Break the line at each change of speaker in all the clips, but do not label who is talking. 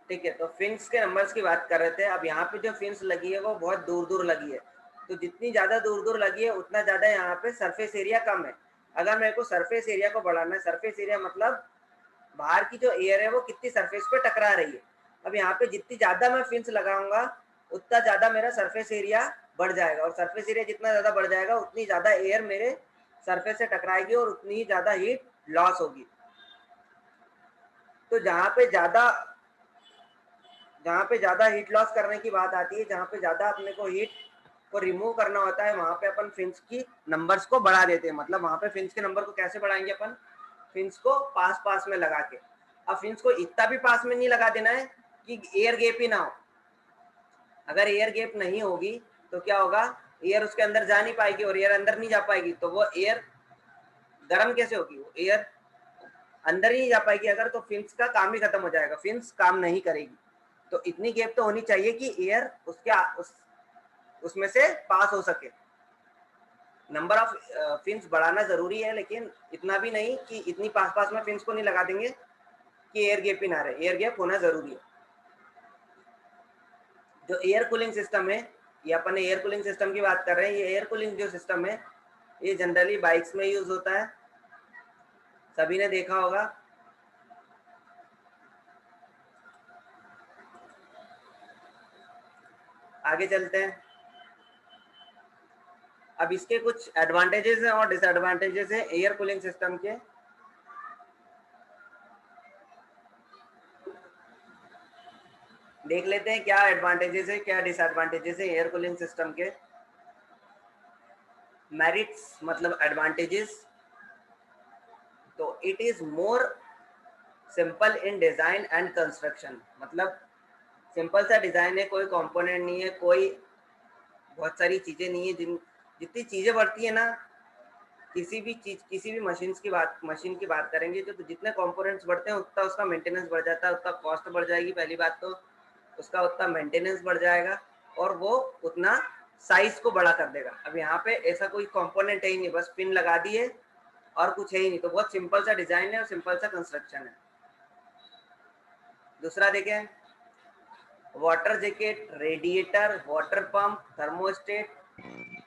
ठीक है, तो फिन्स के नंबर्स की बात कर रहे थे। अब यहाँ पे जो फिन्स लगी है वो बहुत दूर-दूर लगी है, तो जितनी ज़्यादा दूर-दूर लगी है उतना ज़्यादा यहाँ पे सरफेस एरिया कम है। अगर मेरे को सरफेस एरिया को बढ़ाना है, सरफेस एरिया मतलब बाहर की जो एयर है वो कितनी सरफेस पे टकरा रही है। अब यहाँ पे जितनी ज़्यादा मैं फिन्स लगाऊंगा उतना ज़्यादा मेरा सरफेस एरिया बढ़ जाएगा, और सरफेस एरिया जितना ज़्यादा बढ़ जाएगा उतनी ज़्यादा एयर मेरे सरफेस से टकराएगी और उतनी ही ज़्यादा हीट लॉस होगी। तो जहाँ पे ज़्यादा हीट लॉस करने की बात आती है, जहाँ पे ज़्यादा अपने को हीट को रिमूव करना होता है, वहाँ पे अपन फिन्स की नंबर्स को बढ़ा देते हैं। मतलब वहाँ पे फिन्स के नंबर को कैसे बढ़ाएंगे अपन? फिन्स को पास-पास में लगा के। अब फिन्स को इतना भी पास में नहीं लगा देना है कि एयर गैप ही ना हो। अगर एयर गैप नहीं होगी तो क्या होगा? एयर उसके अंदर जा नहीं पाएगी, और एयर अंदर नहीं जा पाएगी तो वो एयर गर्म कैसे होगी? वो एयर अंदर ही नहीं जा पाएगी अगर, तो फिन्स का काम ही खत्म हो जाएगा, फिन्स काम नहीं करेगी। तो इतनी गैप तो होनी चाहिए कि एयर उसमें से पास हो सके। नंबर ऑफ फिन्स बढ़ाना ज़रूरी है, लेकिन इतना भी नहीं कि इतनी पास-पास में फिन्स को नहीं लगा देंगे कि एयर गैप ही ना रहे। एयर गैप होना ज़रूरी है। जो एयर कूलिंग सिस्टम है, ये अपन एयर कूलिंग सिस्टम की बात कर रहे हैं। ये एयर कूलिंग जो सिस्टम है, ये जनरली बाइक्स में यूज़ होता है, सभी ने देखा होगा। आगे चलते हैं। अब इसके कुछ एडवांटेजेस हैं और डिसएडवांटेजेस हैं एयर कूलिंग सिस्टम के। देख लेते हैं क्या एडवांटेजेस है, क्या डिसएडवांटेजेस है एयर कूलिंग सिस्टम के। मेरिट्स मतलब एडवांटेजेस, तो it is more simple in design and construction. मतलब सिंपल सा डिजाइन है, कोई कंपोनेंट नहीं है, कोई बहुत सारी चीजें नहीं है। जितनी चीजें बढ़ती है ना, किसी भी मशीन की बात करेंगे तो जितने कंपोनेंट्स बढ़ते हैं उतना उसका मेंटेनेंस बढ़ जाता है, उतना कॉस्ट बढ़ जाएगी। पहली बात तो उसका उतना मेंटेनेंस बढ़ जाएगा, और वो उतना साइज को बड़ा कर देगा। अब यहाँ पे ऐसा कोई कंपोनेंट है ही नहीं, बस पिन लगा दिए और कुछ है ही नहीं, तो बहुत सिंपल सा डिजाइन है और सिंपल सा कंस्ट्रक्शन है। दूसरा देखें, water jacket, radiator, water pump, thermostat,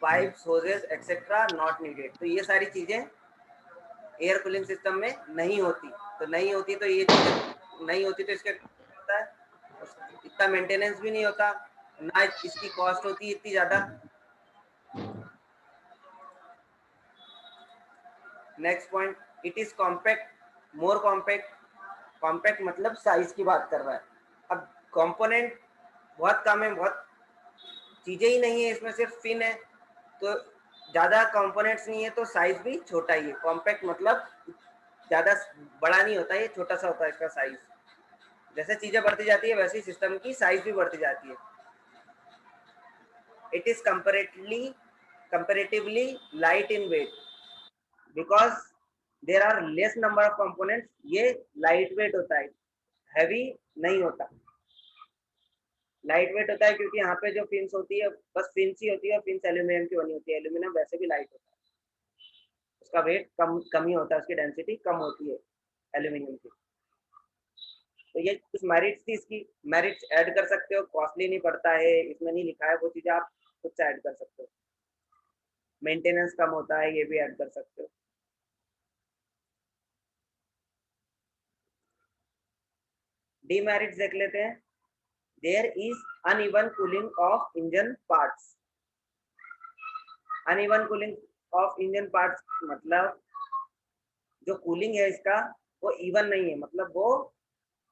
pipes, hoses etcetera not needed. तो ये सारी चीजें एयर कूलिंग सिस्टम में नहीं होती। तो नहीं होती तो ये चीजें नहीं होती तो इसके होता है, इतना मेंटेनेंस भी नहीं होता, ना इसकी कॉस्ट होती है इतनी ज्यादा। Next point, it is compact, more compact. Compact मतलब साइज की बात कर रहा है। अब कंपोनेंट बहुत कम है, बहुत चीजें ही नहीं है इसमें, सिर्फ फिन है, तो ज्यादा कंपोनेंट्स नहीं है तो साइज भी छोटा ही है। कॉम्पैक्ट मतलब ज्यादा बड़ा नहीं होता, ये छोटा सा होता है इसका साइज। जैसे चीजें बढ़ती जाती है वैसे ही सिस्टम की साइज भी बढ़ती जाती है। It is comparatively light in weight because there are less number of components। ये लाइट वेट होता है, हैवी नहीं होता। लाइट वेट होता है क्योंकि यहाँ पे जो फिन्स होती है बस फिन्स ही होती है, और फिन्स एल्यूमिनियम की बनी होती है। एल्यूमिनियम वैसे भी लाइट होता है, उसका वेट कम ही होता है, उसकी डेंसिटी कम होती है एल्यूमिनियम की। तो ये कुछ मेरिट्स थी इसकी। मेरिट्स ऐड कर सकते हो, कॉस्टली नहीं पड़ता है, इसमें नहीं लिखा है वो चीजें आप खुद से ऐड कर सकते हो। मेंटेनेंस कम होता है, ये भी ऐड कर सकते हो। डीमेरिट्स देख लेते हैं। There is uneven cooling of engine parts. Uneven cooling of engine parts मतलब जो कूलिंग है इसका वो इवन नहीं है, मतलब वो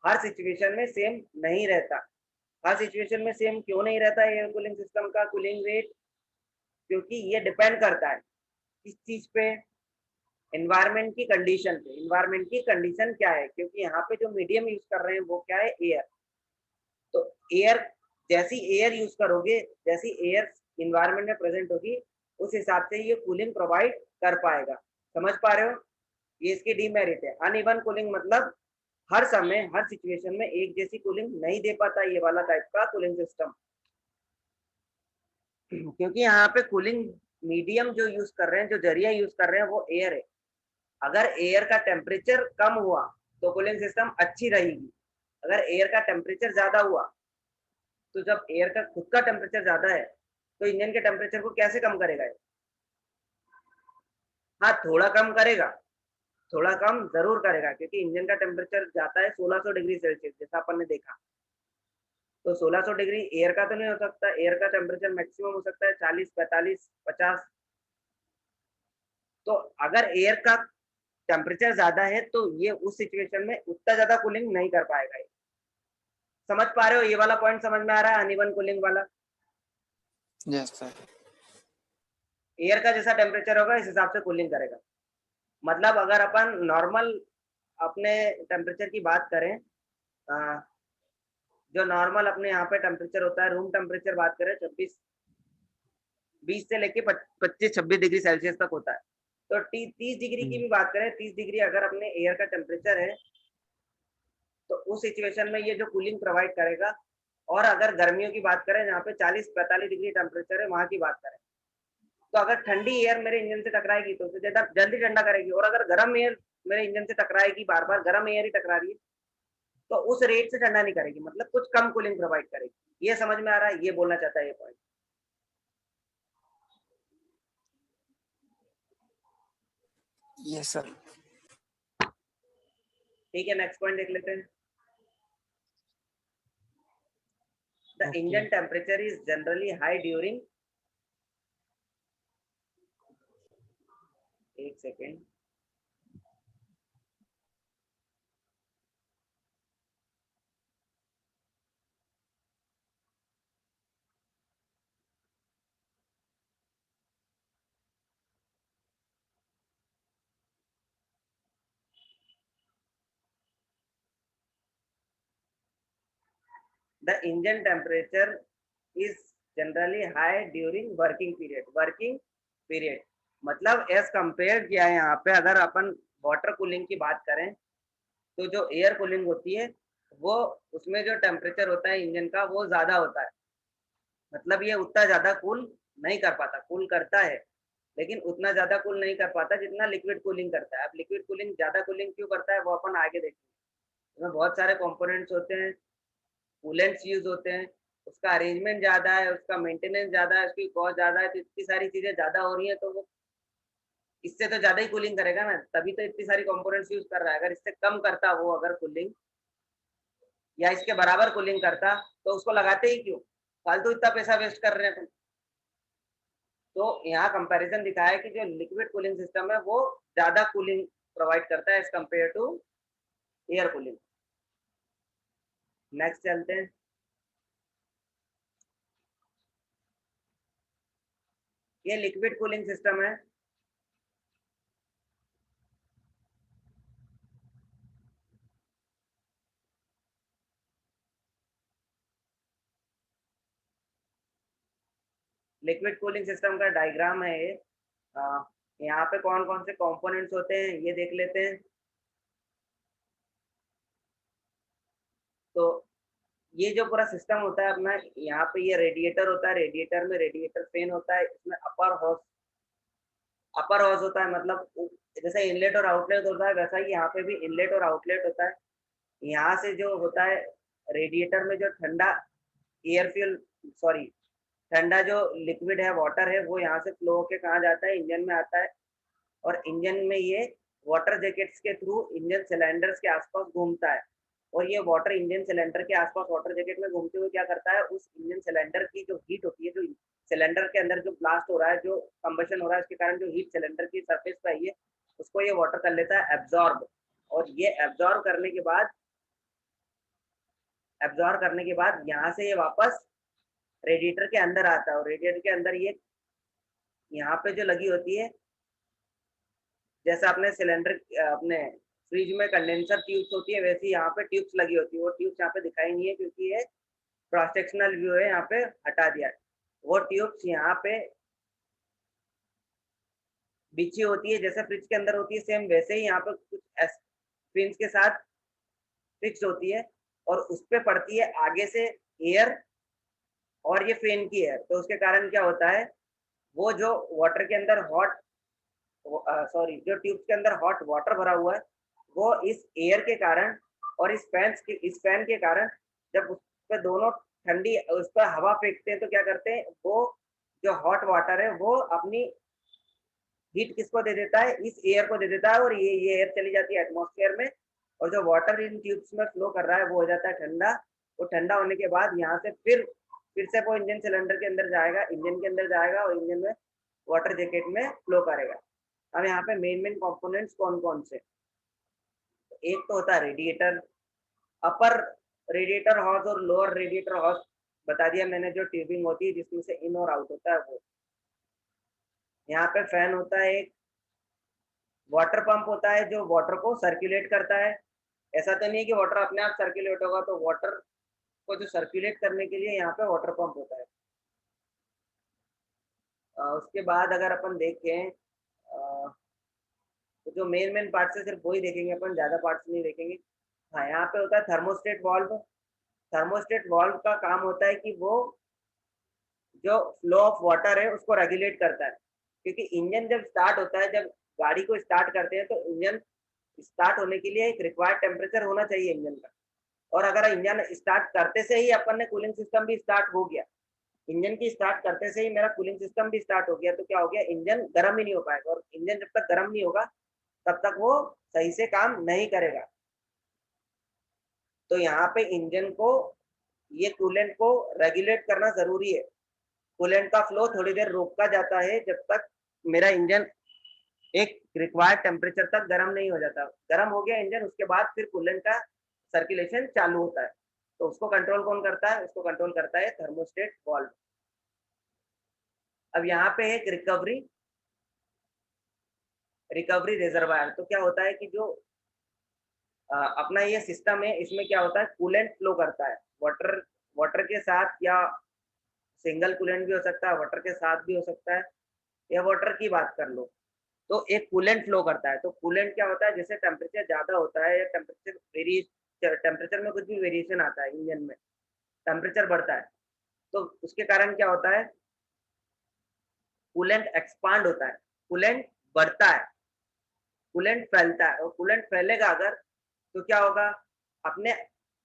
हर सिचुएशन में सेम नहीं रहता। हर सिचुएशन में सेम क्यों नहीं रहता है एयर कूलिंग सिस्टम का कूलिंग रेट? क्योंकि ये डिपेंड करता है किस चीज पे? एनवायरमेंट की कंडीशन पे। एनवायरमेंट की कंडीशन क्या है? क्योंकि यहाँ पे जो मीडियम यूज कर रहे हैं वो क्या है? एयर। तो एयर, जैसी एयर यूज करोगे, जैसी एयर इन्वायरमेंट में प्रेजेंट होगी, उस हिसाब से ये कूलिंग प्रोवाइड कर पाएगा। समझ पा रहे हो? ये इसकी डीमेरिट है। अनइवन कूलिंग मतलब हर समय हर सिचुएशन में एक जैसी कूलिंग नहीं दे पाता ये वाला टाइप का कूलिंग सिस्टम। क्योंकि यहाँ पे कूलिंग मीडियम जो यूज कर रहे हैं, जो जरिया यूज कर रहे हैं वो एयर है। अगर एयर का टेम्परेचर कम हुआ तो कूलिंग सिस्टम अच्छी रहेगी, अगर एयर का टेम्परेचर ज्यादा हुआ, तो जब एयर का खुद का टेम्परेचर ज्यादा है तो इंजन के टेम्परेचर को कैसे कम करेगा ये? हाँ, थोड़ा कम करेगा, थोड़ा कम जरूर करेगा, क्योंकि इंजन का टेम्परेचर जाता है 1600 डिग्री सेल्सियस, जैसा अपन ने देखा। तो 1600 डिग्री एयर का तो नहीं हो सकता, एयर का टेम्परेचर मैक्सिमम हो सकता है 40, 45, 50। तो अगर एयर का टेम्परेचर ज्यादा है तो ये उस सिचुएशन में उतना ज्यादा कूलिंग नहीं कर पाएगा ये। समझ पा रहे हो? ये वाला पॉइंट समझ में आ रहा है, अनइवन कूलिंग वाला?
Yes sir.
एयर का जैसा टेम्परेचर होगा इस हिसाब से कूलिंग करेगा। मतलब अगर अपन नॉर्मल अपने टेम्परेचर की बात करें, जो नॉर्मल अपने यहाँ पे टेम्परेचर होता है, रूम टेम्परेचर बात करें 20 से लेके 25-26 डिग्री सेल्सियस तक होता है। तो 30 डिग्री की भी बात करें, 30 डिग्री अगर अपने एयर का टेम्परेचर है, तो उस सिचुएशन में ये जो कूलिंग प्रोवाइड करेगा। और अगर गर्मियों की बात करें जहाँ पे 40-45 डिग्री टेम्परेचर है, वहां की बात करें, तो अगर ठंडी एयर मेरे इंजन से टकराएगी तो उसे ज्यादा जल्दी ठंडा करेगी, और अगर गर्म एयर मेरे इंजन से टकराएगी, बार बार गर्म एयर ही टकरा रही है, तो उस रेट से ठंडा नहीं करेगी, मतलब कुछ कम कूलिंग प्रोवाइड करेगी। ये समझ में आ रहा है? ये बोलना चाहता है ये पॉइंट।
Yes sir.
ठीक है, नेक्स्ट पॉइंट देख लेते हैं। The
Okay.
Engine temperature is generally high during, एक सेकेंड, the engine temperature is generally high during working period। Working period मतलब एज कंपेयर किया है यहाँ पे, अगर अपन वाटर कूलिंग की बात करें तो जो एयर कूलिंग होती है वो, उसमें जो टेम्परेचर होता है इंजन का वो ज्यादा होता है। मतलब ये उतना ज्यादा कूल नहीं कर पाता, कूल करता है लेकिन उतना ज्यादा कूल नहीं कर पाता जितना लिक्विड कूलिंग करता है। अब लिक्विड कूलिंग ज्यादा कूलिंग क्यों करता है वो अपन आगे देखेंगे। इसमें बहुत सारे कंपोनेंट्स होते हैं, कूलेंट्स यूज होते हैं, उसका अरेंजमेंट ज्यादा है, उसका मेंटेनेंस ज्यादा है, उसकी कॉस्ट ज्यादा है, तो इतनी सारी चीजें ज्यादा हो रही है, तो वो इससे तो ज्यादा ही कूलिंग करेगा ना, तभी तो इतनी सारी कंपोनेंट्स यूज कर रहा है। अगर इससे कम करता वो, अगर कूलिंग या इसके बराबर कूलिंग करता, तो उसको लगाते ही क्यों, फालतू इतना पैसा वेस्ट कर रहे हैं। तो यहाँ कंपैरिजन दिखाया है कि जो लिक्विड कूलिंग सिस्टम है वो ज्यादा कूलिंग प्रोवाइड करता है as compare to air cooling. Next चलते हैं। ये लिक्विड कूलिंग सिस्टम है। लिक्विड कूलिंग सिस्टम का डायग्राम है ये। यहाँ पे कौन कौन से कंपोनेंट्स होते हैं ये देख लेते हैं। तो ये जो पूरा सिस्टम होता है अपना, यहाँ पे ये रेडिएटर होता है, रेडिएटर में रेडिएटर फैन होता है, इसमें अपर हॉर्स होता है, मतलब जैसे इनलेट और आउटलेट होता है वैसा ही यहाँ पे भी इनलेट और आउटलेट होता है। यहाँ से जो होता है रेडिएटर में जो ठंडा एयर फ्यूल, सॉरी, ठंडा जो लिक्विड है, वाटर है, वो यहाँ से फ्लो होके कहाँ जाता है, इंजन में आता है। और इंजन में ये वाटर जैकेट्स के थ्रू इंजन सिलेंडर्स के आसपास घूमता है। और ये वाटर इंजन सिलेंडर के आसपास वाटर जैकेट में घूमते हुए क्या करता है, उस इंजन सिलेंडर की जो हीट होती है, जो सिलेंडर के अंदर जो ब्लास्ट हो रहा है, जो कंबशन हो रहा है, उसके कारण जो हीट सिलेंडर की सरफेस पे आई है, उसको ये वाटर कर लेता है एब्जॉर्ब। और ये एब्जॉर्ब करने के बाद यहाँ से ये वापस रेडिएटर के अंदर आता है। और रेडिएटर के अंदर ये यहाँ पे जो लगी होती है, जैसे अपने सिलेंडर, अपने फ्रिज में कंडेंसर ट्यूब्स होती है, वैसे यहाँ पे ट्यूब्स लगी होती है। वो ट्यूब्स यहाँ पे दिखाई नहीं है क्योंकि ये क्रॉस सेक्शनल व्यू है, यहाँ पे हटा दिया है। वो ट्यूब्स यहाँ पे बिछी होती है, जैसे फ्रिज के अंदर होती है सेम वैसे ही यहाँ पे कुछ पिंस के साथ फिक्स होती है। और उस पे पड़ती है आगे से एयर, और ये फैन की एयर। तो उसके कारण क्या होता है, वो जो वाटर के अंदर हॉट, सॉरी, जो ट्यूब्स के अंदर हॉट वाटर भरा हुआ है, वो इस एयर के कारण और इस फैन के कारण जब उस पे दोनों ठंडी उस पर हवा फेंकते हैं तो क्या करते हैं, वो जो हॉट वाटर है वो अपनी हीट किसको दे देता है, इस एयर को दे देता है, और ये एयर चली जाती है एटमॉस्फेयर में, और जो वाटर इन ट्यूब्स में फ्लो कर रहा है वो हो जाता है ठंडा। वो ठंडा होने के बाद यहाँ से फिर से वो इंजन सिलेंडर के अंदर जाएगा, इंजन के अंदर जाएगा और इंजन में वाटर जैकेट में फ्लो करेगा। अब यहाँ पे मेन कंपोनेंट्स कौन कौन से, एक तो होता है रेडिएटर, अपर रेडिएटर हॉर्स और लोअर रेडिएटर हॉर्स बता दिया मैंने, जो ट्यूबिंग होती है जिसमें से इन और आउट होता है वो। यहाँ पे फैन होता है एक, वाटर पंप होता है जो वाटर को सर्कुलेट करता है। ऐसा तो नहीं कि वाटर अपने आप सर्कुलेट होगा, तो वाटर को जो सर्कुलेट करने के लिए यहाँ पे वाटर पंप होता है। उसके बाद अगर अपन देखें तो जो मेन पार्ट है सिर्फ वही देखेंगे अपन, ज्यादा पार्ट्स नहीं देखेंगे। हाँ, यहाँ पे होता है थर्मोस्टेट वाल्व। थर्मोस्टेट वाल्व का काम होता है कि वो जो फ्लो ऑफ वाटर है उसको रेगुलेट करता है, क्योंकि इंजन जब स्टार्ट होता है, जब गाड़ी को स्टार्ट करते हैं तो इंजन स्टार्ट होने के लिए एक रिक्वायर्ड टेम्परेचर होना चाहिए इंजन का। और अगर इंजन स्टार्ट करते से ही अपन ने कूलिंग सिस्टम भी स्टार्ट हो गया, इंजन की स्टार्ट करते से ही मेरा कूलिंग सिस्टम भी स्टार्ट हो गया, तो क्या हो गया, इंजन गर्म ही नहीं हो पाएगा, और इंजन जब तक गर्म नहीं होगा तब तक वो सही से काम नहीं करेगा। तो यहाँ पे इंजन को ये कूलेंट को रेगुलेट करना जरूरी है। कूलेंट का फ्लो थोड़ी देर रोका जाता है जब तक मेरा इंजन एक रिक्वायर्ड टेम्परेचर तक गर्म नहीं हो जाता। गर्म हो गया इंजन, उसके बाद फिर कूलेंट का सर्कुलेशन चालू होता है। तो उसको कंट्रोल कौन करता है, उसको कंट्रोल करता है थर्मोस्टेट वाल्व। अब यहाँ पे एक रिकवरी रिजर्वायर। तो क्या होता है कि जो अपना ये सिस्टम है, इसमें क्या होता है, कूलेंट फ्लो करता है वाटर वाटर के साथ, या सिंगल कूलेंट भी हो सकता है, वाटर के साथ भी हो सकता है, या वाटर की बात कर लो तो एक कूलेंट फ्लो करता है। तो कूलेंट क्या होता है, जैसे टेम्परेचर ज्यादा होता है या टेम्परेचर में कुछ भी वेरिएशन आता है, इंजन में टेम्परेचर बढ़ता है, तो उसके कारण क्या होता है, कूलेंट एक्सपांड होता है, कूलेंट बढ़ता है, कूलेंट फैलता है। और कूलेंट फैलेगा अगर तो क्या होगा, अपने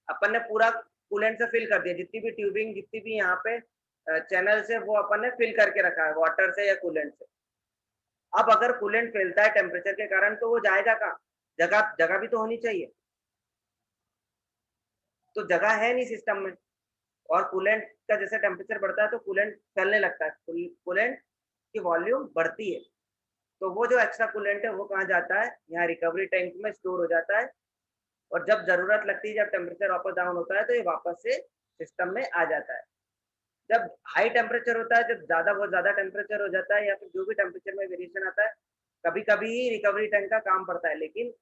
अपन ने पूरा कूलेंट से फिल कर दिया, जितनी भी ट्यूबिंग, जितनी भी यहाँ पे चैनल से, वो अपन ने फिल करके रखा है वाटर से या कूलेंट से। अब अगर कूलेंट फैलता है टेम्परेचर के कारण तो वो जाएगा कहाँ, जगह जगह भी तो होनी चाहिए, तो जगह है नहीं सिस्टम में। और कूलेंट का जैसे टेम्परेचर बढ़ता है तो कूलेंट फैलने लगता है, कूलेंट की वॉल्यूम बढ़ती है, तो वो जो एक्स्ट्रा कूलेंट है वो कहाँ जाता है, यहाँ रिकवरी टैंक में स्टोर हो जाता है। और जब जरूरत लगती है, जब टेम्परेचर वापस डाउन होता है, तो ये वापस से सिस्टम में आ जाता है। जब हाई टेम्परेचर होता है, जब बहुत ज्यादा टेम्परेचर हो जाता है, या फिर जो भी टेम्परेचर में वेरिएशन आता है, कभी कभी ही रिकवरी टैंक का काम पड़ता है। लेकिन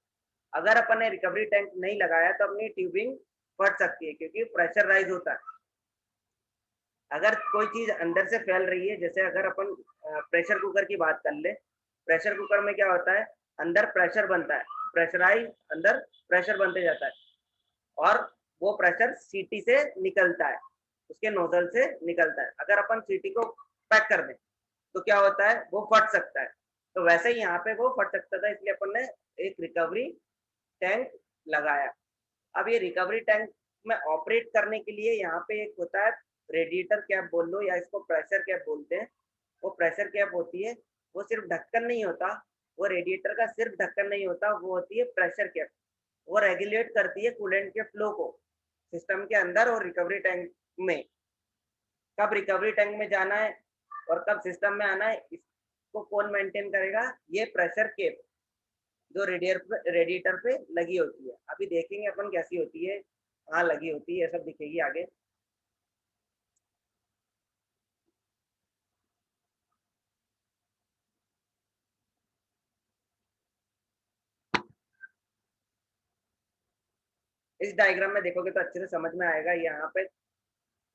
अगर अपन ने रिकवरी टैंक नहीं लगाया तो अपनी ट्यूबिंग फट सकती है, क्योंकि प्रेशर राइज होता है। अगर कोई चीज अंदर से फैल रही है, जैसे अगर अपन प्रेशर कुकर की बात कर ले, प्रेशर कुकर में क्या होता है, अंदर प्रेशर बनता है, प्रेशराइज अंदर प्रेशर बनते जाता है, और वो प्रेशर सीटी से निकलता है, उसके नोजल से निकलता है। अगर अपन सीटी को पैक कर दें तो क्या होता है, वो फट सकता है। तो वैसे ही यहाँ पे वो फट सकता था, इसलिए अपन ने एक रिकवरी टैंक लगाया। अब ये रिकवरी टैंक में ऑपरेट करने के लिए यहाँ पे एक होता है रेडिएटर कैप बोल लो, या इसको प्रेशर कैप बोलते हैं। वो प्रेशर कैप होती है, वो सिर्फ ढक्कन नहीं होता, वो रेडिएटर का सिर्फ ढक्कन नहीं होता, वो होती है प्रेशर कैप। वो रेगुलेट करती है कूलेंट के फ्लो को सिस्टम के अंदर और रिकवरी टैंक में। कब रिकवरी टैंक में जाना है और कब सिस्टम में आना है, इसको कौन मेंटेन करेगा, ये प्रेशर कैप जो रेडिएटर पे लगी होती है। अभी देखेंगे अपन कैसी होती है, कहाँ लगी होती है, ये सब दिखेगी आगे। इस डायग्राम में देखोगे तो अच्छे से समझ में आएगा। यहाँ पे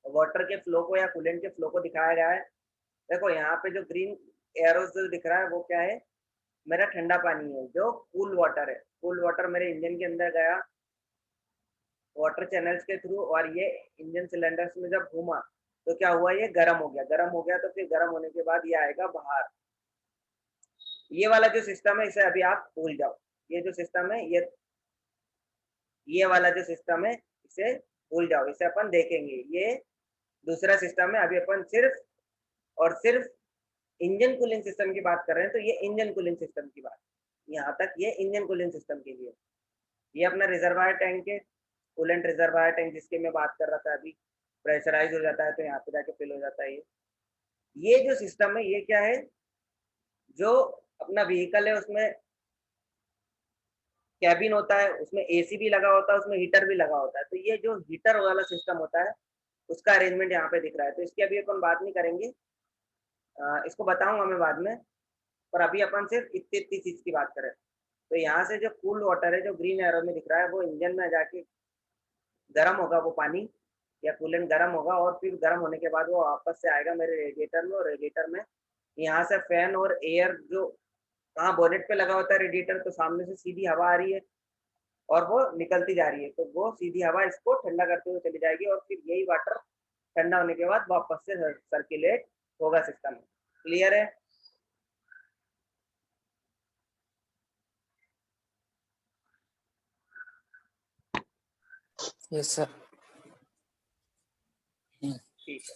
वाटर के फ्लो को या कूलेंट के फ्लो को दिखाया गया है। देखो यहाँ पे जो ग्रीन एरोस जो दिख रहा है वो क्या है, मेरा ठंडा पानी है, जो कूल वाटर है। कूल वाटर मेरे इंजन के अंदर गया वाटर चैनल्स के थ्रू, और ये इंजन सिलेंडर्स में जब घूमा तो क्या हुआ, ये गर्म हो गया। गर्म हो गया तो फिर गर्म होने के बाद ये आएगा बाहर। ये वाला जो सिस्टम है इसे अभी आप भूल जाओ। ये जो सिस्टम है, ये ये वाला जो सिस्टम है इसे भूल जाओ, इसे अपन देखेंगे। ये दूसरा सिस्टम है। अभी अपन सिर्फ और सिर्फ इंजन कूलिंग सिस्टम की बात कर रहे हैं, तो ये इंजन कूलिंग सिस्टम की बात, यहाँ तक ये इंजन कूलिंग सिस्टम के लिए। ये अपना रिजर्वायर टैंक है, कूलेंट रिजर्वायर टैंक जिसके मैं बात कर रहा था अभी, प्रेशराइज हो जाता है तो यहाँ पे जाके फिल हो जाता है। ये जो सिस्टम है ये क्या है, जो अपना व्हीकल है उसमें कैबिन होता है, उसमें एसी भी लगा होता है, उसमें हीटर भी लगा होता है। तो ये जो हीटर वाला सिस्टम होता है उसका अरेंजमेंट यहाँ पे दिख रहा है। तो इसकी अभी अपन बात नहीं करेंगे, इसको बताऊंगा मैं बाद में, पर अभी अपन सिर्फ इतनी इतनी चीज की बात करें। तो यहाँ से जो कूल वाटर है जो ग्रीन एरो में दिख रहा है वो इंजन में जाके गर्म होगा, वो पानी या कूलेंट गर्म होगा, और फिर गर्म होने के बाद वो वापस से आएगा मेरे रेडिएटर में, और रेडिएटर में यहाँ से फैन और एयर जो कहाँ बोनेट पे लगा होता है रेडिएटर, तो सामने से सीधी हवा आ रही है और वो निकलती जा रही है, तो वो सीधी हवा इसको ठंडा करते हुए चली जाएगी, और फिर यही वाटर ठंडा होने के बाद वापस से सर्कुलेट होगा सिस्टम में। क्लियर है?
yes sir.
ठीक है,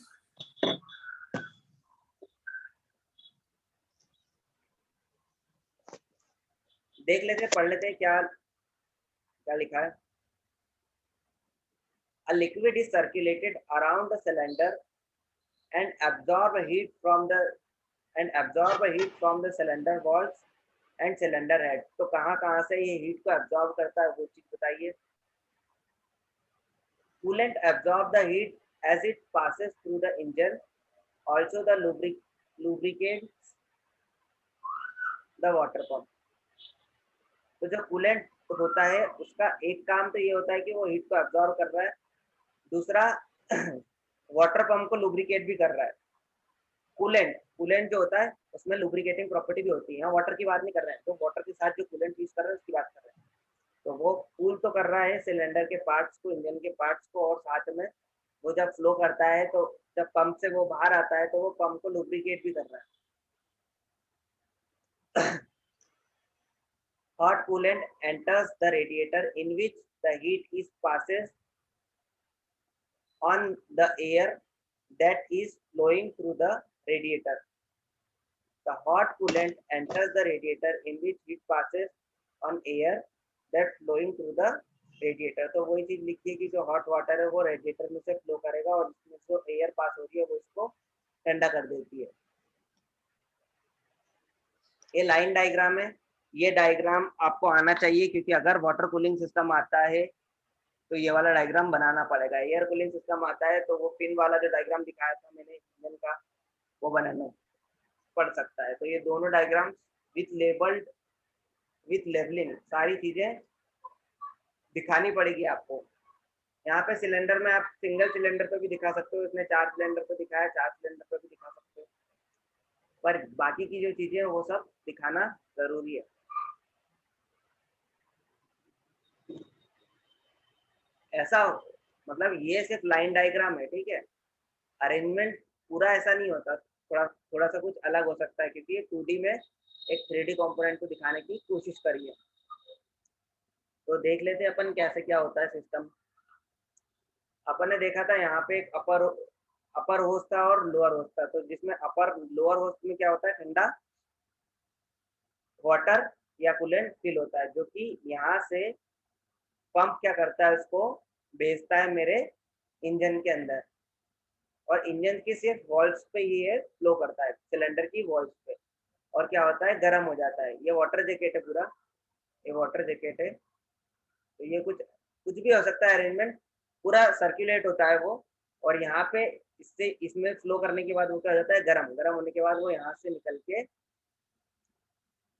देख लेते, पढ़ लेते क्या क्या लिखा है। A liquid is circulated around the cylinder and absorb heat from the cylinder walls and cylinder head। तो कहाँ कहाँ से ये हीट को एब्जॉर्ब करता है वो चीज बताइए। Coolant absorb the heat as it passes through the engine, also the lubricates the water pump। तो जो कूलेंट होता है उसका एक काम तो ये होता है कि वो हीट को एब्जॉर्ब कर रहा है, दूसरा वाटर पंप को लुब्रिकेट भी कर रहा है। कूलेंट कूलेंट जो होता है उसमें लुब्रिकेटिंग प्रॉपर्टी भी होती है, यहाँ वाटर की बात नहीं कर रहे हैं, तो वाटर के साथ जो कूलेंट यूज कर रहे हैं उसकी बात कर रहे हैं। तो वो कूल तो कर रहा है सिलेंडर के पार्ट्स को, इंजन के पार्ट्स को, और साथ में वो जब फ्लो करता है तो जब पंप से वो बाहर आता है तो वो पंप को लुब्रिकेट भी कर रहा है। Hot coolant enters the radiator in which the heat is passes on the air that is flowing through the radiator। The hot coolant enters the radiator in which heat passes on air that flowing through the radiator। तो वही चीज लिखी है कि जो hot water है वो radiator में से फ्लो करेगा और इसमें जो एयर पास हो रही है वो इसको ठंडा कर देती है। ये लाइन डायग्राम है, ये डायग्राम आपको आना चाहिए, क्योंकि अगर वाटर कूलिंग सिस्टम आता है तो ये वाला डायग्राम बनाना पड़ेगा। एयर कूलिंग सिस्टम आता है तो वो पिन वाला जो डायग्राम दिखाया था मैंने इंजन का वो बनाना पड़ सकता है। तो ये दोनों diagram with labelled, with labelling, सारी चीजें दिखानी पड़ेगी आपको। यहाँ पे सिलेंडर में आप सिंगल सिलेंडर पे भी दिखा सकते हो, इसने 4 सिलेंडर पे दिखाया, 4 सिलेंडर पे भी दिखा सकते हो, पर बाकी की जो चीजें हैं वो सब दिखाना जरूरी है। ऐसा मतलब ये सिर्फ लाइन डायग्राम है, ठीक है, अरेंजमेंट पूरा ऐसा नहीं होता, थोड़ा थोड़ा सा कुछ अलग हो सकता है, क्योंकि ये 2D में एक 3D कंपोनेंट को दिखाने की कोशिश करी है। तो देख लेते हैं अपन कैसे क्या होता है सिस्टम। अपन ने देखा था यहाँ पे एक अपर होस्ट था और लोअर होस्ट था। तो जिसमें लोअर होस्ट में क्या होता है, ठंडा वाटर या कूलेंट फिल होता है, जो कि यहाँ से पंप क्या करता है, उसको भेजता है मेरे इंजन के अंदर, और इंजन की सिर्फ वॉल्व्स पे ही है फ्लो करता है, सिलेंडर की वॉल्व्स पे, और क्या होता है, गर्म हो जाता है। ये वाटर जैकेट है पूरा, ये वाटर जैकेट है। तो ये कुछ कुछ भी हो सकता है अरेंजमेंट, पूरा सर्कुलेट होता है वो, और यहाँ पे इससे इसमें फ्लो करने के बाद वो क्या हो जाता है, गर्म गर्म होने के बाद वो यहाँ से निकल के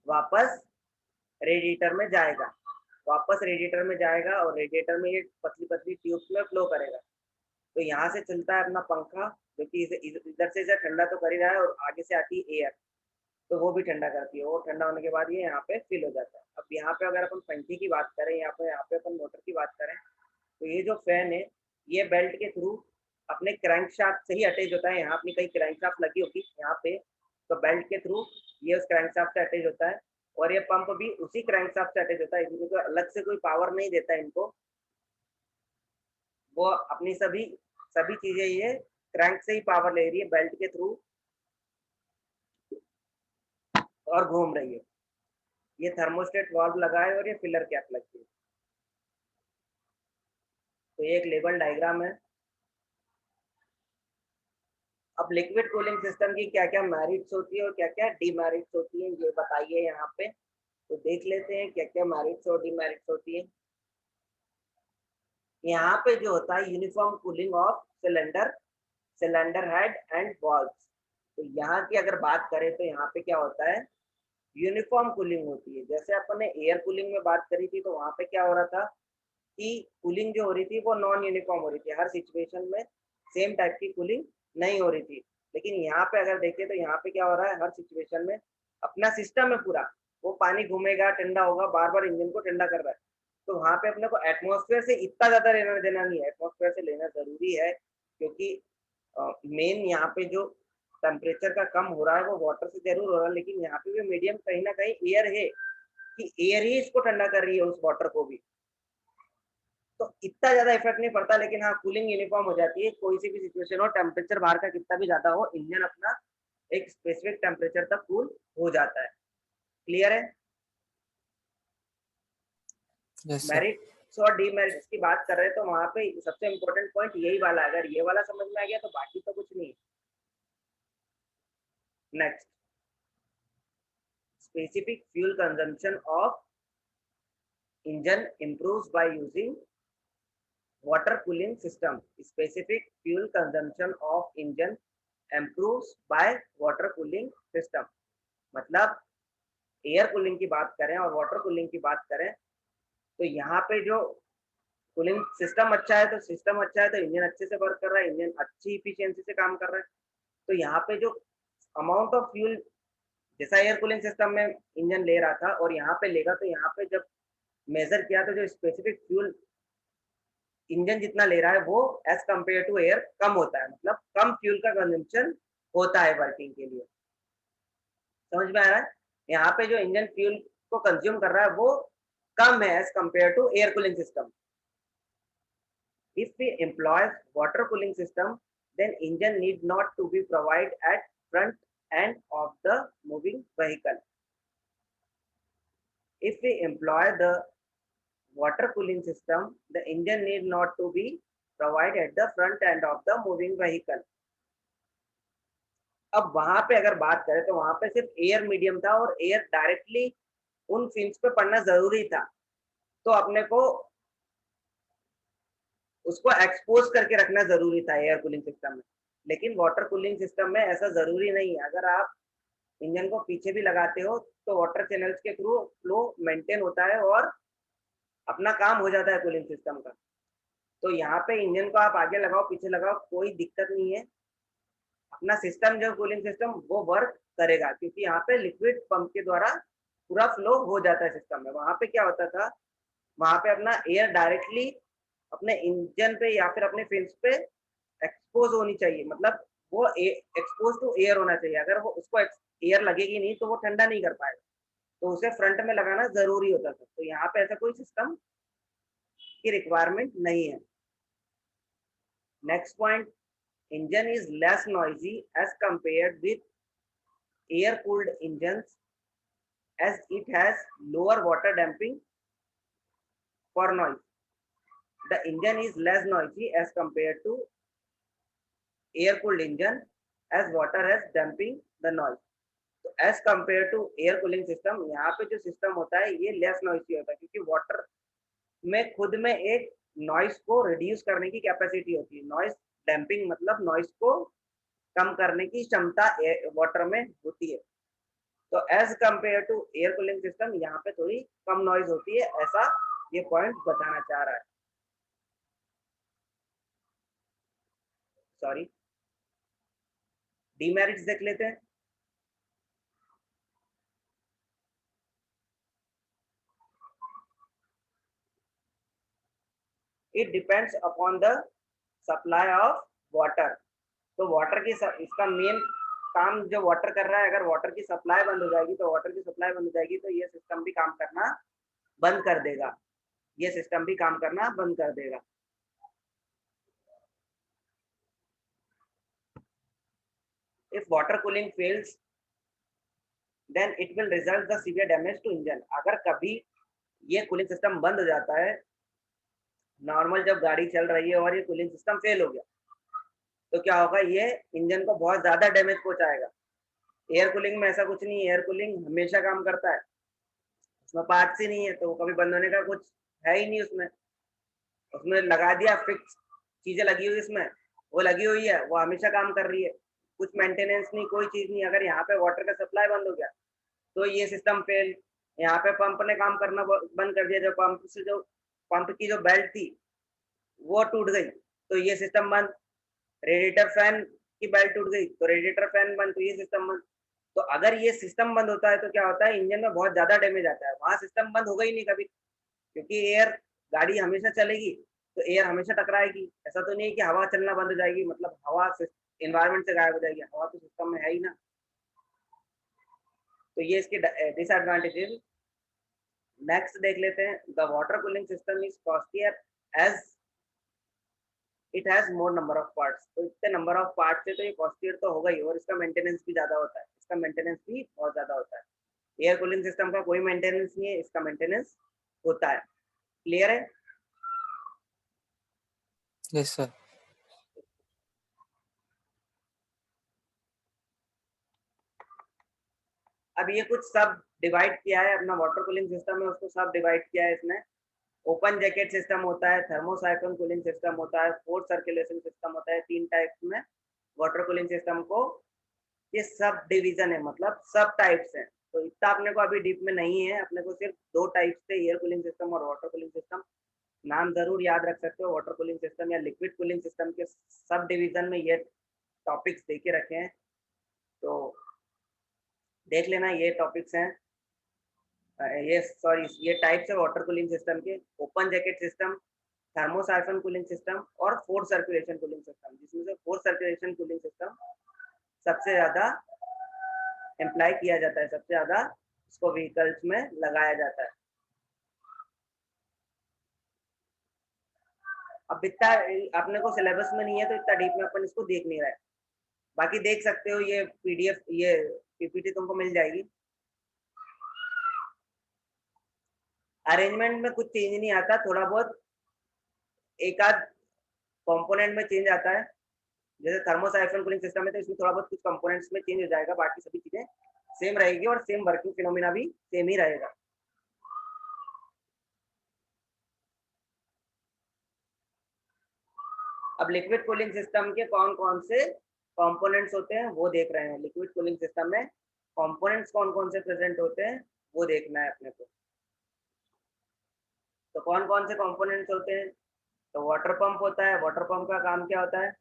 वापस रेडिएटर में जाएगा, वापस रेडिएटर में जाएगा, और रेडिएटर में ये पतली पतली ट्यूब्स में फ्लो करेगा। तो यहाँ से चलता है अपना पंखा, जो कि इधर से इसे ठंडा तो कर ही रहा है, और आगे से आती है एयर, तो वो भी ठंडा करती है। वो ठंडा होने के बाद ये यहाँ पे फिल हो जाता है। अब यहाँ पे अगर अपन पंखे की बात करें, यहाँ पे अपन मोटर की बात करें, तो ये जो फैन है ये बेल्ट के थ्रू अपने क्रैंक शाफ्ट से ही अटैच होता है। यहाँ अपनी कहीं क्रैंक शाफ्ट लगी होगी यहाँ पे, तो बेल्ट के थ्रू ये उस क्रैंक शाफ्ट से अटैच होता है, और ये पंप भी उसी क्रैंकशाफ्ट से अटैच होता है, इनको अलग से कोई पावर नहीं देता इनको, वो अपनी सभी सभी चीजें ये क्रैंक से ही पावर ले रही है बेल्ट के थ्रू और घूम रही है। ये थर्मोस्टेट वाल्व लगा है और ये फिलर कैप लगी है। तो ये एक लेवल डायग्राम है। अब लिक्विड कूलिंग सिस्टम की क्या क्या मेरिट्स होती है और क्या क्या डीमेरिट्स होती है ये बताइए यहाँ पे। तो देख लेते हैं क्या क्या मेरिट्स और डीमेरिट्स होती है। यहाँ पे जो होता है uniform cooling of cylinder, cylinder head and valves. तो यहाँ की अगर बात करें तो यहाँ पे क्या होता है, यूनिफॉर्म कूलिंग होती है। जैसे अपन ने एयर कूलिंग में बात करी थी तो वहां पे क्या हो रहा था कि कूलिंग जो हो रही थी वो नॉन यूनिफॉर्म हो रही थी, हर सिचुएशन में सेम टाइप की कूलिंग नहीं हो रही थी। लेकिन यहाँ पे अगर देखें तो यहाँ पे क्या हो रहा है, हर सिचुएशन में अपना सिस्टम है पूरा, वो पानी घूमेगा, ठंडा होगा, बार बार इंजन को ठंडा कर रहा है। तो वहां पे अपने को एटमोसफेयर से इतना ज्यादा लेना देना नहीं है, एटमोसफेयर से लेना जरूरी है क्योंकि मेन यहाँ पे जो टेम्परेचर का कम हो रहा है वो वाटर से जरूर हो रहा है, लेकिन यहाँ पे भी मीडियम कहीं ना कहीं एयर है कि एयर ही इसको ठंडा कर रही है उस वाटर को भी। तो इतना ज्यादा इफेक्ट नहीं पड़ता, लेकिन हाँ कूलिंग यूनिफॉर्म हो जाती है। कोई सी भी सिचुएशन हो, टेम्परेचर बाहर का कितना भी ज्यादा हो, इंजन अपना एक स्पेसिफिक टेम्परेचर तक कूल हो जाता है। क्लियर है।
yes sir,
मेरिट्स और डीमेरिट्स की बात कर रहे हैं तो वहां पे सबसे इंपॉर्टेंट पॉइंट यही वाला, अगर ये वाला समझ में आ गया तो बाकी तो कुछ नहीं। Next, specific fuel consumption of engine improves by using water cooling system. Specific fuel consumption of engine improves by water cooling system. मतलब एयर कूलिंग की बात करें और वाटर कूलिंग की बात करें तो यहाँ पे जो कूलिंग सिस्टम अच्छा है तो सिस्टम अच्छा है तो इंजन अच्छे से वर्क कर रहा है, इंजन अच्छी इफिशियंसी से काम कर रहा है। तो यहाँ पे जो अमाउंट ऑफ फ्यूल जैसा एयर कूलिंग सिस्टम में इंजन ले रहा था और यहाँ पे लेगा, तो यहाँ पे जब मेजर किया तो जो स्पेसिफिक फ्यूल इंजन जितना ले रहा है वो एज कम्पेयर टू एयर कम होता है, मतलब कम फ्यूल का कंजम्पशन होता है वर्किंग के लिए। समझ में आ रहा है। यहाँ पे जो इंजन फ्यूल को कंज्यूम कर रहा है वो कम है as compare to air cooling system. If we employ water cooling system, then engine need not to be provided at front end of the moving vehicle. If we employ the water cooling system, the engine need not to be provided at the front end of the moving vehicle. अब वहां पे अगर बात करें तो वहां पे सिर्फ एयर मीडियम था और एयर डायरेक्टली उन फिन्स पे पड़ना जरूरी था, तो अपने को उसको एक्सपोज करके रखना जरूरी था एयर कूलिंग सिस्टम में। लेकिन वाटर कूलिंग सिस्टम में ऐसा जरूरी नहीं है। अगर आप इंजन को पीछे भी लगाते हो तो वाटर चैनल्स के थ्रू फ्लो मेंटेन होता है और अपना काम हो जाता है कूलिंग सिस्टम का। तो यहाँ पे इंजन को आप आगे लगाओ पीछे लगाओ कोई दिक्कत नहीं है, अपना सिस्टम जो कूलिंग सिस्टम वो वर्क करेगा, क्योंकि यहाँ पे लिक्विड पंप के द्वारा पूरा फ्लो हो जाता है सिस्टम में। वहां पे क्या होता था, वहां पे अपना एयर डायरेक्टली अपने इंजन पे या फिर अपने फिन्स पे एक्सपोज होनी चाहिए, मतलब वो एक्सपोज टू एयर होना चाहिए। अगर वो उसको एयर लगेगी नहीं तो वो ठंडा नहीं कर पाएगा, तो उसे फ्रंट में लगाना जरूरी होता था। तो यहाँ पे ऐसा कोई सिस्टम की रिक्वायरमेंट नहीं है। Next point, engine is less noisy as compared with air cooled engines as it has lower water damping for noise. The engine is less noisy as compared to air cooled engine as water has damping the noise. तो as compared to air cooling system, यहाँ पे जो system होता है ये less noisy होता है, क्योंकि वाटर में खुद में एक नॉइस को रिड्यूस करने की कैपेसिटी होती है। नॉइस डैम्पिंग मतलब नॉइस को कम करने की क्षमता वाटर में होती है। तो as compare to air cooling system यहाँ पे थोड़ी कम नॉइज होती है, ऐसा ये पॉइंट बताना चाह रहा है। सॉरी, डीमेरिट्स देख लेते हैं। It depends upon the supply of water. तो वाटर की इसका मेन काम जो वाटर कर रहा है, अगर वाटर की सप्लाई बंद हो जाएगी तो वाटर की सप्लाई बंद हो जाएगी तो ये सिस्टम भी काम करना बंद कर देगा, ये सिस्टम भी काम करना बंद कर देगा। If water cooling fails then it will result the severe damage to engine. अगर कभी ये कूलिंग सिस्टम बंद हो जाता है, नॉर्मल जब गाड़ी चल रही है और ये कूलिंग सिस्टम फेल हो गया, तो क्या होगा, ये इंजन को बहुत ज्यादा डैमेज पहुंचाएगा। एयर कूलिंग में ऐसा कुछ नहीं है, एयर कूलिंग हमेशा काम करता है, उसमें पार्ट्स ही नहीं है, तो वो कभी बंद होने का कुछ है ही नहीं उसमें। उसमें लगा दिया, फिक्स चीजें लगी हुई इसमें, वो लगी हुई है, वो हमेशा काम कर रही है, कुछ मेंटेनेंस नहीं, कोई चीज नहीं। अगर यहाँ पे वाटर का सप्लाई बंद हो गया तो ये सिस्टम फेल। यहाँ पे पंप ने काम करना बंद कर दिया, जो पंप की जो बेल्ट थी वो टूट गई तो ये सिस्टम बंद। रेडिएटर फैन की बेल्ट टूट गई तो रेडिएटर फैन बंद, तो ये सिस्टम बंद। तो अगर ये सिस्टम बंद होता है तो क्या होता है, इंजन में बहुत ज्यादा डैमेज आता है। वहां सिस्टम बंद होगा ही नहीं कभी, क्योंकि एयर, गाड़ी हमेशा चलेगी तो एयर हमेशा टकराएगी। ऐसा तो नहीं है कि हवा चलना बंद हो जाएगी, मतलब हवा एनवायरमेंट से गायब हो जाएगी, हवा तो सिस्टम में है ही ना। तो ये इसके डिसएडवांटेजेस। नेक्स्ट देख लेते हैं, the water cooling system is costlier as it has more number of parts. तो इतने नंबर ऑफ पार्ट्स है तो ये कॉस्टलियर तो होगा ही, और इसका मेंटेनेंस भी ज्यादा होता है, इसका मेंटेनेंस भी बहुत ज्यादा होता है। एयर कूलिंग सिस्टम का कोई मेंटेनेंस नहीं है, इसका मेंटेनेंस होता है। क्लियर है?
Yes, sir.
अब ये कुछ सब डिवाइड किया है, अपना वाटर कूलिंग सिस्टम है उसको सब डिवाइड किया है इसने। ओपन जैकेट सिस्टम होता है, थर्मोसाइक्लोन कूलिंग सिस्टम होता है, फोर्स सर्कुलेशन सिस्टम होता है। तीन टाइप्स में वाटर कूलिंग सिस्टम को, ये सब डिवीजन है, मतलब सब टाइप्स हैं। तो इतना अपने को अभी डीप में नहीं है, अपने को सिर्फ दो टाइप्स थे, एयर कूलिंग सिस्टम और वाटर कूलिंग सिस्टम। नाम जरूर याद रख सकते हो, वाटर कूलिंग सिस्टम या लिक्विड कूलिंग सिस्टम के सब डिवीजन में ये टॉपिक्स दे के रखे हैं, तो देख लेना ये टॉपिक्स हैं। ये सॉरी, ये टाइप्स है वाटर कूलिंग सिस्टम के। Open jacket system, thermosiphon cooling system और फोर्स सर्कुलेशन कूलिंग सिस्टम, जिसमें से फोर्स सर्कुलेशन कूलिंग सिस्टम सबसे ज्यादा एम्प्लाई किया जाता है, सबसे ज्यादा इसको व्हीकल्स में लगाया जाता है। अब इतना अपने को सिलेबस में नहीं है तो इतना डीप में अपन इसको देख नहीं रहे। बाकी देख सकते हो, ये पीडीएफ, ये पीपीटी तुमको मिल जाएगी। अरेंजमेंट में कुछ चेंज नहीं आता, थोड़ा बहुत एक आध कंपोनेंट में चेंज आता है। जैसे थर्मोसाइक्लोन कूलिंग सिस्टम है तो इसमें थोड़ा बहुत कुछ कंपोनेंट्स में चेंज हो जाएगा, बाकी सभी चीजें सेम रहेगी और सेम वर्किंग फिनोमिना भी सेम ही रहेगा। अब लिक्विड कूलिंग सिस्टम के कौन कौन से कंपोनेंट्स होते हैं वो देख रहे हैं। लिक्विड कूलिंग सिस्टम में कंपोनेंट्स कौन कौन से प्रेजेंट होते हैं वो देखना है अपने को। तो कौन कौन से कंपोनेंट्स होते हैं, तो वाटर पंप होता है। वाटर पंप का काम क्या होता है,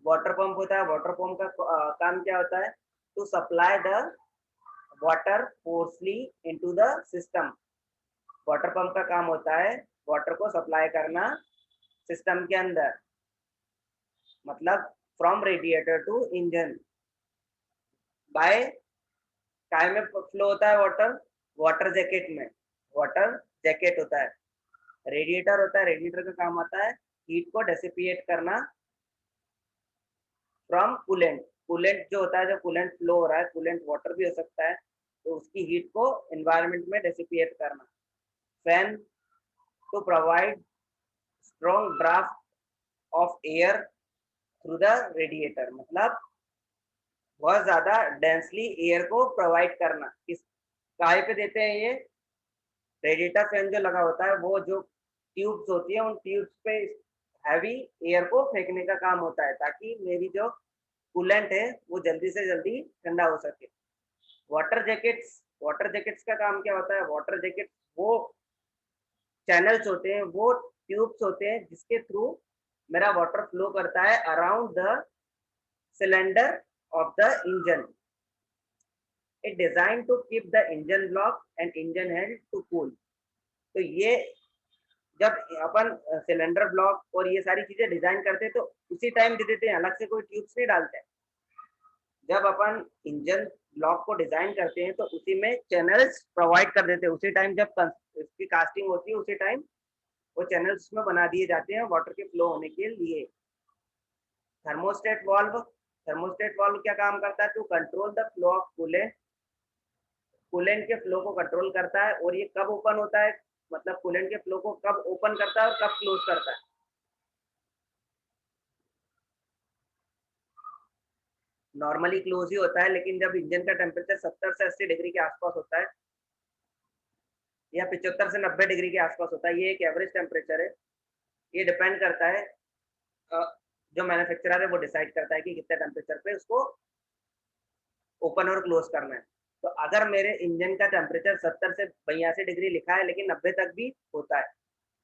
वाटर पंप होता है। वाटर पंप का काम क्या होता है, to supply the water forcibly into the system. Water pump का काम होता है वाटर को सप्लाई करना सिस्टम के अंदर, मतलब फ्रॉम रेडिएटर टू इंजन। बाय काय में फ्लो होता है वाटर, वाटर जैकेट में, वाटर जैकेट होता है। रेडिएटर होता है, रेडिएटर का काम आता है हीट को डेसिपिएट करना फ्रॉम कूलेंट। कूलेंट जो होता है, जो कूलेंट फ्लो हो रहा है, कूलेंट वाटर भी हो सकता है, तो उसकी हीट को एनवायरनमेंट में डेसिपिएट करना। Fan to provide strong draft of air through the radiator, मतलब बहुत ज्यादा डेंसली एयर को प्रोवाइड करना। किस काहे पे देते हैं ये, रेडिएटर फैन जो लगा होता है वो जो ट्यूब्स होती है उन ट्यूब्स पे हैवी एयर को फेंकने का काम होता है, ताकि मेरी जो कूलेंट है वो जल्दी से जल्दी ठंडा हो सके। वाटर जैकेट्स, वाटर जैकेट्स का काम क्या होता है, वाटर जैकेट वो चैनल्स होते हैं, वो ट्यूब्स होते हैं जिसके थ्रू मेरा वाटर फ्लो करता है around the cylinder of the engine. It design to keep the engine block and engine head to cool. तो ये जब अपन सिलेंडर ब्लॉक और ये सारी चीजें डिजाइन करते हैं तो उसी टाइम दे देते हैं, अलग से कोई ट्यूब्स नहीं डालते हैं। जब अपन इंजन ब्लॉक को डिजाइन करते हैं तो उसी में चैनल्स प्रोवाइड कर देते हैं, उसी टाइम जब इसकी कास्टिंग होती है उसी टाइम वो चैनल्स में बना दिए जाते हैं वाटर के फ्लो होने के लिए। थर्मोस्टेट वाल्व क्या काम करता है? To control the flow of coolant, coolant के फ्लो को कंट्रोल करता है। और ये कब ओपन होता है, मतलब कूलेंट के फ्लो को कब ओपन करता है और कब क्लोज करता है? नॉर्मली क्लोज ही होता है, लेकिन जब इंजन का टेम्परेचर 70 से 80 डिग्री के आसपास होता है या 75 से 90 डिग्री के आसपास होता है, ये एक एवरेज टेम्परेचर है। ये डिपेंड करता है, जो मैन्युफैक्चरर है वो डिसाइड करता है कि कितने टेम्परेचर पे उसको ओपन और क्लोज करना है। तो अगर मेरे इंजन का टेम्परेचर 70 से 82 डिग्री लिखा है लेकिन 90 तक भी होता है,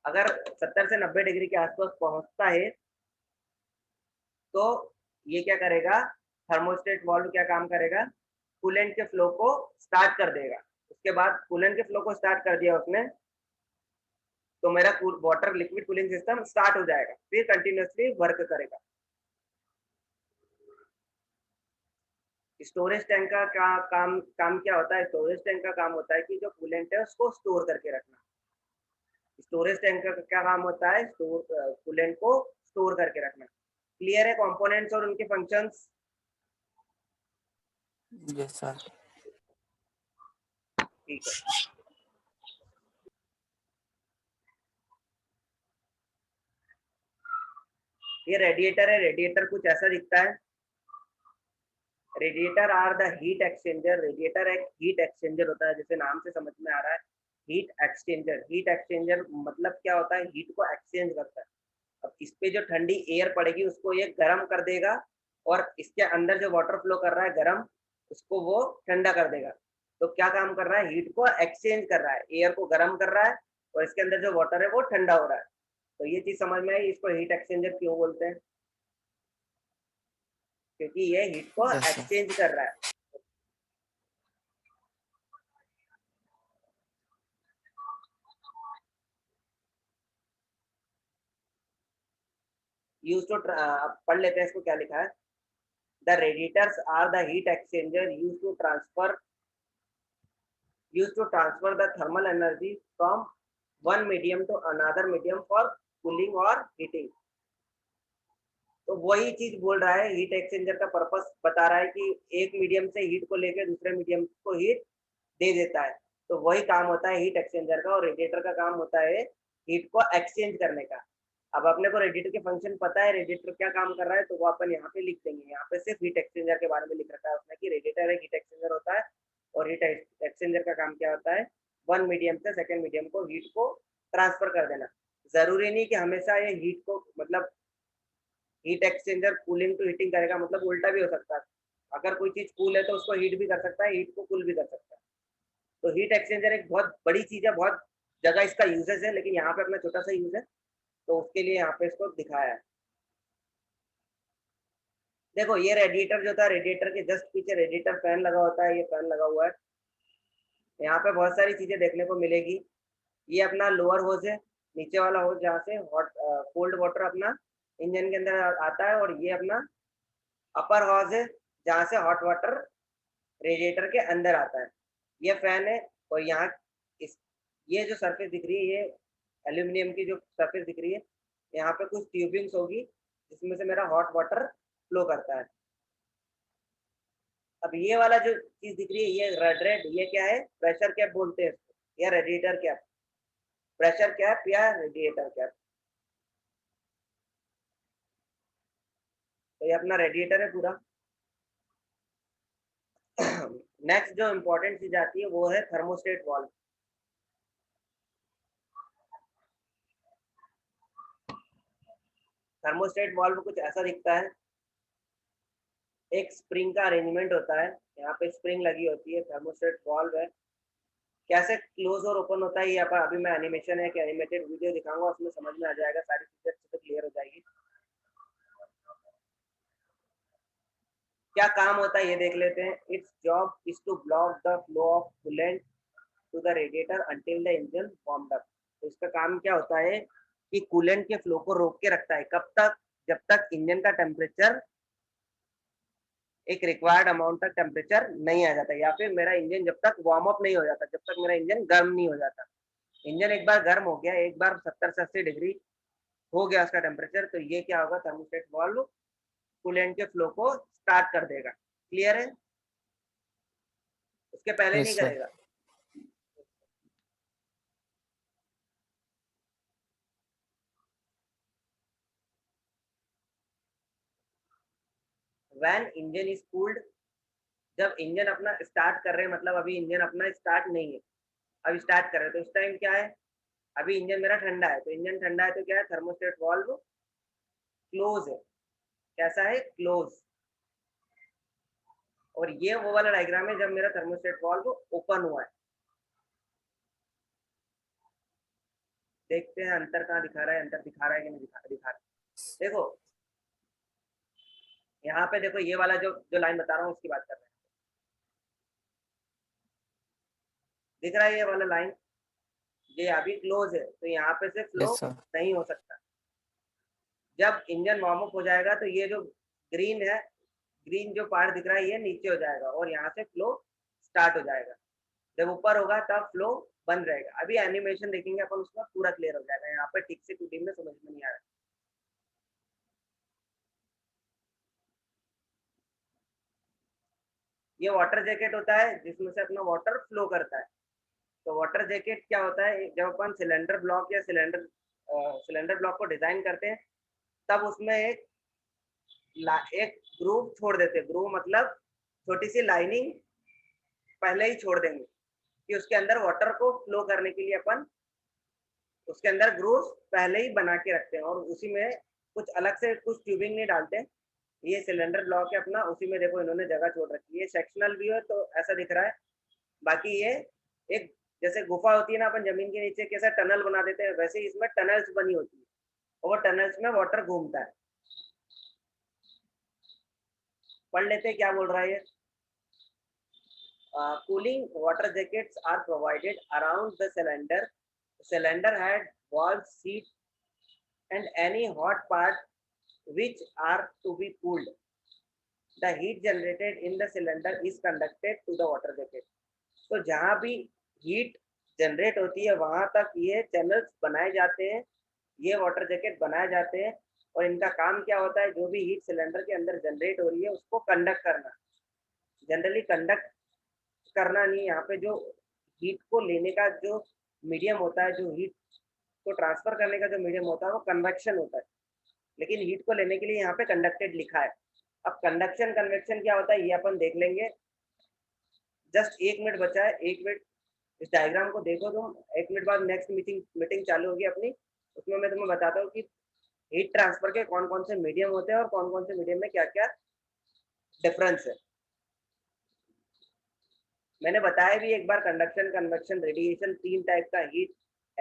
अगर 70 से 90 डिग्री के आसपास पहुंचता है तो ये क्या करेगा, थर्मोस्टेट वाल्व क्या काम करेगा, कूलेंट के फ्लो को स्टार्ट कर देगा। उसके बाद कूलेंट के फ्लो को स्टार्ट कर दिया उसने तो मेरा water liquid cooling system start हो जाएगा, फिर कंटिन्यूअसली वर्क करेगा। स्टोरेज टैंक का काम क्या होता है? स्टोरेज टैंक का काम होता है कि जो कूलेंट है उसको स्टोर करके रखना। स्टोरेज टैंक का क्या काम होता है? कूलेंट को स्टोर करके रखना। क्लियर है कंपोनेंट्स और उनके फंक्शंस?
Yes, sir.
ठीक है। ये रेडिएटर है, रेडिएटर कुछ ऐसा दिखता है। Radiator are the heat exchanger. Radiator एक हीट एक्सचेंजर होता है, जैसे नाम से समझ में आ रहा है, हीट एक्सचेंजर। हीट एक्सचेंजर मतलब क्या होता है? हीट को एक्सचेंज करता है। अब इस पे जो ठंडी एयर पड़ेगी उसको ये गर्म कर देगा और इसके अंदर जो वाटर फ्लो कर रहा है गर्म, उसको वो ठंडा कर देगा। तो क्या काम कर रहा है? हीट को एक्सचेंज कर रहा है, एयर को गर्म कर रहा है और इसके अंदर जो वाटर है वो ठंडा हो रहा है। तो ये चीज समझ में आई, इसको हीट एक्सचेंजर क्यों बोलते हैं? क्योंकि ये हीट को
Yes, sir.
एक्सचेंज कर रहा है। यूज टू, अब पढ़ लेते हैं इसको क्या लिखा है। The radiators are the heat exchanger used to transfer the thermal energy from one medium to another medium for cooling or heating। तो वही चीज बोल रहा है, हीट एक्सचेंजर का पर्पस बता रहा है कि एक मीडियम से हीट को लेकर दूसरे मीडियम को हीट दे देता है। तो वही काम होता है हीट एक्सचेंजर का, और रेडिएटर का काम होता है हीट को एक्सचेंज करने का। अब अपने को रेडिएटर के फंक्शन पता है, रेडिएटर क्या काम कर रहा है, तो वो अपन यहाँ पे लिख देंगे। यहाँ पे सिर्फ हीट एक्सचेंजर के बारे में लिख रखा है उसने कि रेडिएटर एक हीट एक्सचेंजर होता है और हीट एक्सचेंजर का काम क्या होता है? वन मीडियम से सेकेंड मीडियम को हीट को ट्रांसफर कर देना। जरूरी नहीं कि हमेशा ये हीट को, मतलब heat exchanger cooling to heating करेगा, मतलब उल्टा भी हो सकता है। अगर कोई चीज कूल है तो उसको हीट भी कर सकता है, हीट को कूल भी कर सकता है। तो हीट एक्सचेंजर एक बहुत बड़ी चीज है, बहुत जगह इसका यूजेस है, लेकिन यहाँ पे अपना छोटा सा यूज है तो उसके लिए यहाँ पे इसको दिखाया है। देखो ये रेडिएटर जो था, रेडिएटर के जस्ट पीछे रेडिएटर फैन लगा होता है, ये फैन लगा हुआ है। यहाँ पे बहुत सारी चीजें देखने को मिलेगी। ये अपना लोअर होज है, नीचे वाला होज जहाँ से हॉट कोल्ड वाटर अपना इंजन के अंदर आता है, और ये अपना अपर हॉज है जहाँ से हॉट वाटर रेडिएटर के अंदर आता है। ये फैन है, और यहाँ इस ये जो सरफेस दिख रही है, ये एल्यूमिनियम की जो सरफेस दिख रही है, यहाँ पे कुछ ट्यूबिंग्स होगी जिसमें से मेरा हॉट वाटर फ्लो करता है। अब ये वाला जो चीज दिख रही है, ये रेड रेड, ये क्या है? प्रेशर कैप बोलते हैं इसको, या रेडिएटर कैप। प्रेशर कैप या रेडिएटर कैप। तो ये अपना रेडिएटर है पूरा। नेक्स्ट जो इम्पोर्टेंट चीज आती है वो है थर्मोस्टेट वाल्व। थर्मोस्टेट वाल्व कुछ ऐसा दिखता है, एक स्प्रिंग का अरेंजमेंट होता है, यहाँ पे स्प्रिंग लगी होती है, थर्मोस्टेट वाल्व है। कैसे क्लोज और ओपन होता है ये अभी मैं एनिमेशन है कि एनिमेटेड वीडियो दिखाऊंगा, उसमें समझ में आ जाएगा, सारी चीजें अच्छे से क्लियर हो जाएगी। क्या काम होता है ये देख लेते हैं। Its job is to block the flow of coolant to the radiator until the engine warmed up. तो इसका काम क्या होता है कि कूलेंट के फ्लो को रोक के रखता है। कब तक? जब तक इंजन का टेम्परेचर एक रिक्वायर्ड अमाउंट तक टेम्परेचर नहीं आ जाता, या फिर मेरा इंजन जब तक वार्म अप नहीं हो जाता, जब तक मेरा इंजन गर्म नहीं हो जाता। इंजन एक बार गर्म हो गया, एक बार 70 से 80 डिग्री हो गया उसका टेम्परेचर, तो ये क्या होगा, थर्मोस्टेट वाल्व कूलेंट के फ्लो को स्टार्ट कर देगा। क्लियर है? उसके पहले नहीं
yes sir,
करेगा। व्हेन इंजन इज कूल्ड, जब इंजन अपना स्टार्ट कर रहे हैं, मतलब अभी इंजन अपना स्टार्ट नहीं है, अभी स्टार्ट कर रहे हैं, तो उस टाइम क्या है, अभी इंजन मेरा ठंडा है, तो इंजन ठंडा है तो क्या है, थर्मोस्टेट वाल्व क्लोज है। कैसा है? क्लोज। और ये वो वाला डायग्राम है जब मेरा थर्मोस्टेट वाल्व ओपन हुआ है। देखते हैं अंतर कहाँ दिखा रहा है, अंतर दिखा रहा है कि नहीं दिखा रहा है। देखो यहाँ पे देखो, ये वाला जो जो लाइन बता रहा हूँ उसकी बात कर रहे हैं। दिख रहा है ये वाला लाइन? ये अभी क्लोज है, तो यहाँ पे से फ्लो
yes sir,
नहीं हो सकता। जब इंजन वार्म अप हो जाएगा तो ये जो ग्रीन है, ग्रीन जो पार्ट दिख रहा है ये नीचे हो जाएगा और यहाँ से फ्लो स्टार्ट हो जाएगा। जब ऊपर होगा तब फ्लो बंद रहेगा। अभी एनिमेशन देखेंगे अपन, उसमें पूरा क्लियर हो जाएगा। यहाँ पे ठीक से टूटिंग में समझ में नहीं आ रहा। ये वाटर जैकेट होता है जिसमें से अपना वाटर फ्लो करता है। तो वाटर जैकेट क्या होता है, जब अपन सिलेंडर ब्लॉक या सिलेंडर ब्लॉक को डिजाइन करते हैं, तब उसमें एक ग्रूव छोड़ देते हैं। ग्रूव मतलब छोटी सी लाइनिंग पहले ही छोड़ देंगे कि उसके अंदर वाटर को फ्लो करने के लिए अपन उसके अंदर ग्रूव पहले ही बना के रखते हैं, और उसी में कुछ अलग से कुछ ट्यूबिंग नहीं डालते हैं। ये सिलेंडर ब्लॉक है अपना, उसी में देखो इन्होंने जगह छोड़ रखी है। सेक्शनल व्यू है तो ऐसा दिख रहा है। बाकी ये एक जैसे गुफा होती है ना, अपन जमीन के नीचे कैसे टनल बना देते हैं, वैसे ही इसमें टनल्स बनी होती है और वो टनल्स में वाटर घूमता है। पढ़ लेते हैं क्या बोल रहा है ये। Cooling water jackets are provided around the cylinder. The cylinder had valve, seat, and any hot part which are to be cooled. The heat generated in the cylinder is conducted to the water jacket. तो जहाँ भी heat generate होती है वहां तक ये channels बनाए जाते हैं, ये वाटर जैकेट बनाए जाते हैं। और इनका काम क्या होता है, जो भी हीट सिलेंडर के अंदर जनरेट हो रही है उसको कंडक्ट करना। जनरली कंडक्ट करना नहीं, यहाँ पे जो हीट को लेने का जो मीडियम होता है, जो हीट को ट्रांसफर करने का जो मीडियम होता है वो कन्वेक्शन होता है, लेकिन हीट को लेने के लिए यहाँ पे कंडक्टेड लिखा है। अब कंडक्शन कन्वेक्शन क्या होता है ये अपन देख लेंगे। जस्ट 1 मिनट बचा है, 1 मिनट इस डायग्राम को देखो तुम। 1 मिनट बाद नेक्स्ट मीटिंग चालू होगी अपनी, उसमें मैं तुम्हें बताता हूँ कि हीट ट्रांसफर के कौन कौन से मीडियम होते हैं और कौन कौन से मीडियम में क्या क्या डिफरेंस है। मैंने बताया भी एक बार, कंडक्शन, कन्वेक्शन, रेडिएशन, 3 टाइप का हीट